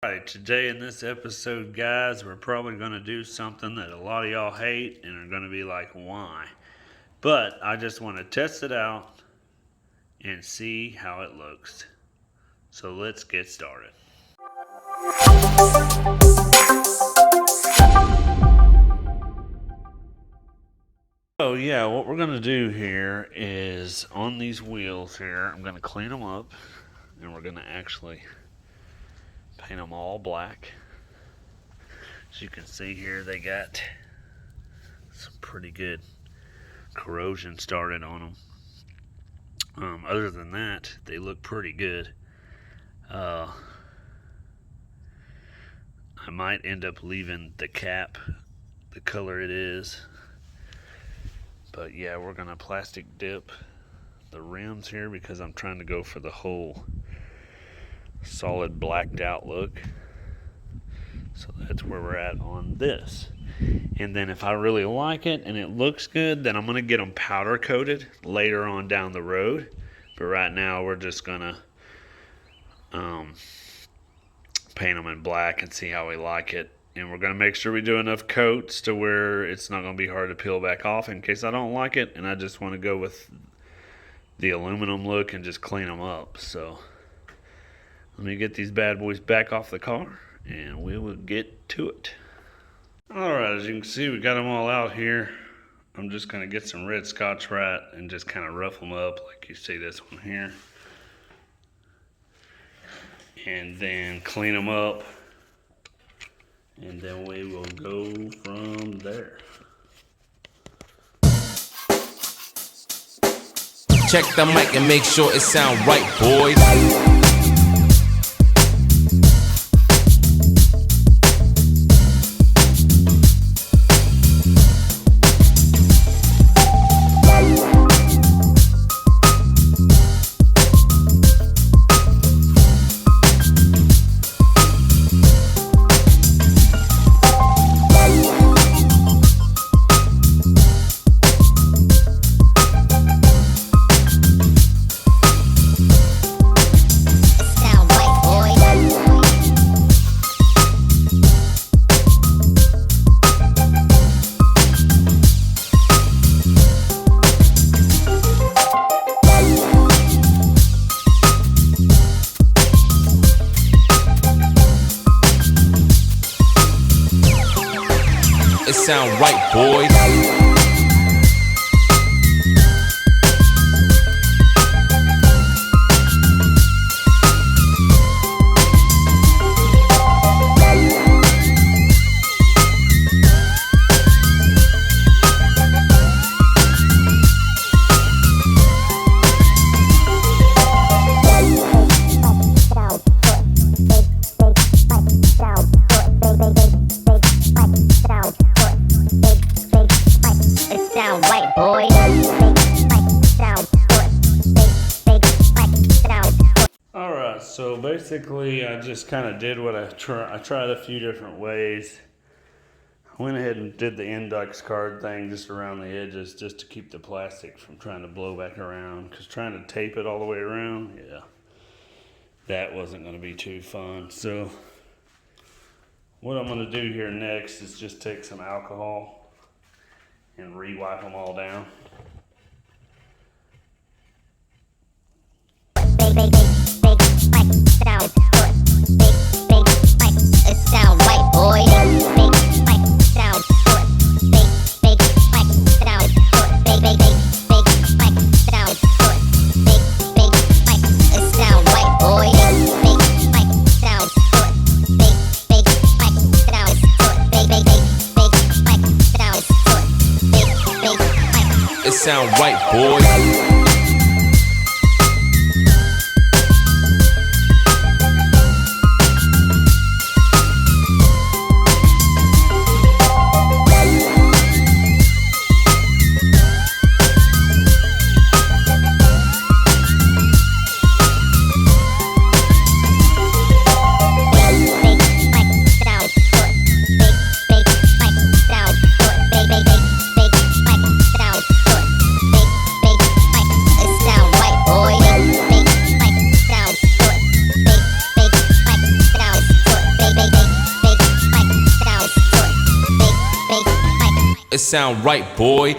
Alright, today in this episode, guys, we're probably going to do something that a lot of y'all hate and are going to be like, why? But I just want to test it out and see how it looks. So let's get started. So yeah, what we're going to do here is on these wheels here, I'm going to clean them up and we're going to actually paint them all black. As you can see here, they got some pretty good corrosion started on them. Other than that, they look pretty good. I might end up leaving the cap the color it is. But yeah, we're gonna plastic dip the rims here because I'm trying to go for the whole solid blacked out look. So that's where we're at on this. And then if I really like it and it looks good, then I'm going to get them powder coated later on down the road. But right now we're just going to paint them in black and see how we like it. And we're going to make sure we do enough coats to where it's not going to be hard to peel back off in case I don't like it and I just want to go with the aluminum look and just clean them up. So let me get these bad boys back off the car and we will get to it. Alright, as you can see, we got them all out here. I'm just going to get some red Scotch-Brite and just kind of rough them up like you see this one here. And then clean them up. And then we will go from there. Check the mic and make sure it sound right, boys. It sound right, boys. Alright, so basically I just kind of did what I tried a few different ways. I went ahead and did the index card thing just around the edges just to keep the plastic from trying to blow back around, because trying to tape it all the way around, yeah, that wasn't going to be too fun. So what I'm going to do here next is just take some alcohol and re-wipe them all down. It sound right, boys. it sound right, boy.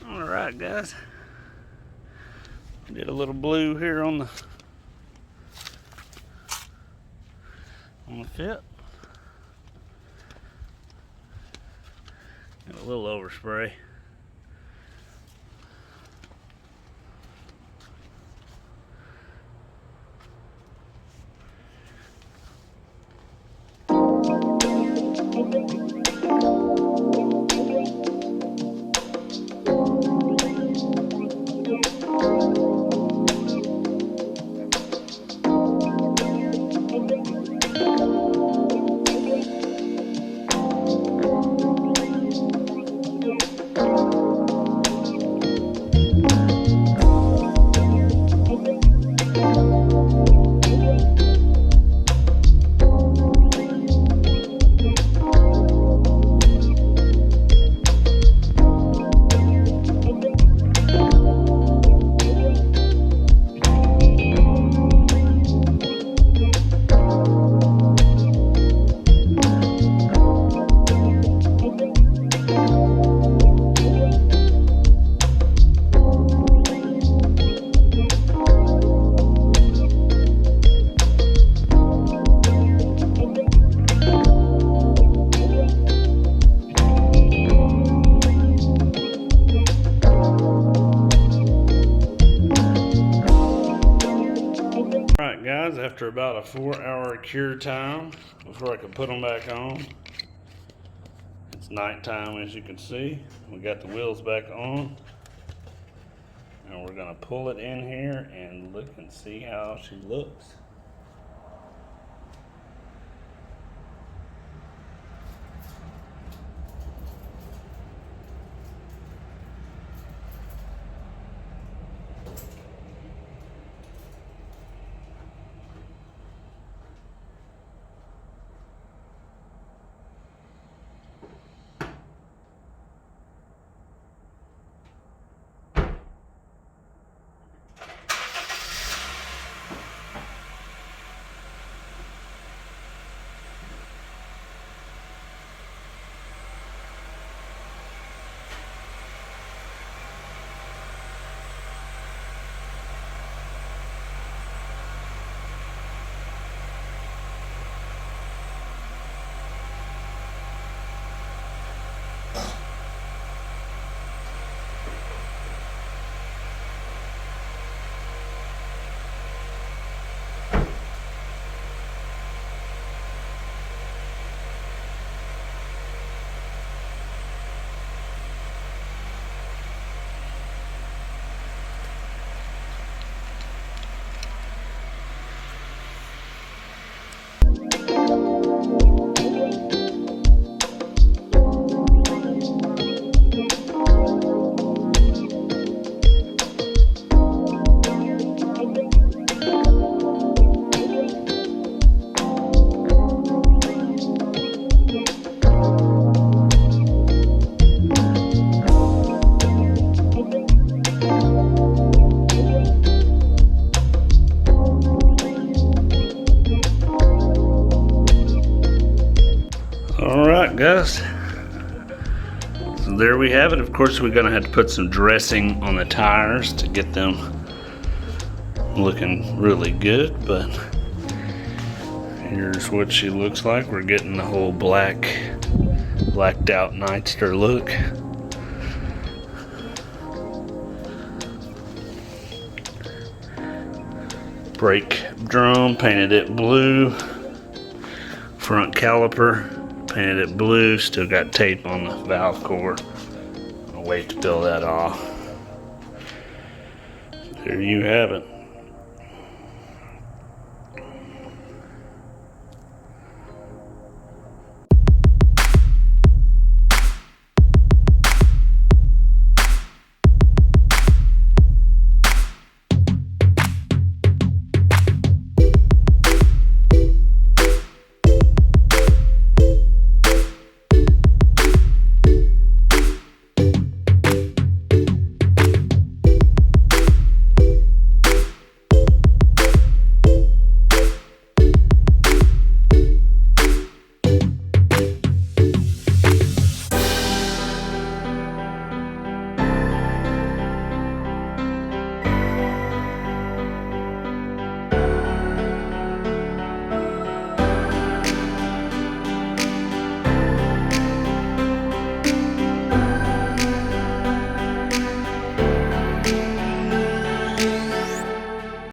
Alright guys, did a little blue here on the fit. Got a little overspray. Alright guys, after about a 4-hour cure time before I can put them back on, it's nighttime as you can see. We got the wheels back on and we're going to pull it in here and look and see how she looks. So there we have it. Of course, we're gonna have to put some dressing on the tires to get them looking really good, but here's what she looks like. We're getting the whole blacked out Nightster look. Brake drum, painted it blue. Front caliper, painted it blue. Still got tape on the valve core. I'll wait to peel that off. There you have it.